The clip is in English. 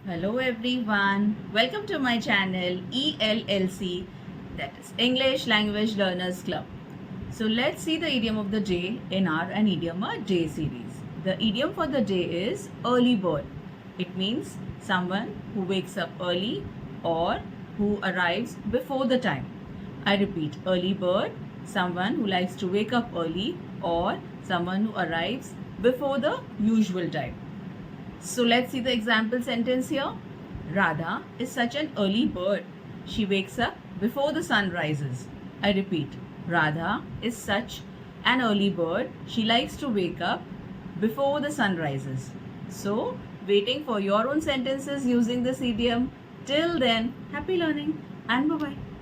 Hello everyone, welcome to my channel ELLC, that is English Language Learners Club. So let's see the idiom of the day in our An Idiom a Day series. The idiom for the day is early bird. It means someone who wakes up early or who arrives before the time. I repeat, early bird, someone who likes to wake up early or someone who arrives before the usual time. So let's see the example sentence here. Radha is such an early bird. She wakes up before the sun rises. I repeat, Radha is such an early bird. She likes to wake up before the sun rises. So, waiting for your own sentences using this idiom. Till then, happy learning and bye-bye.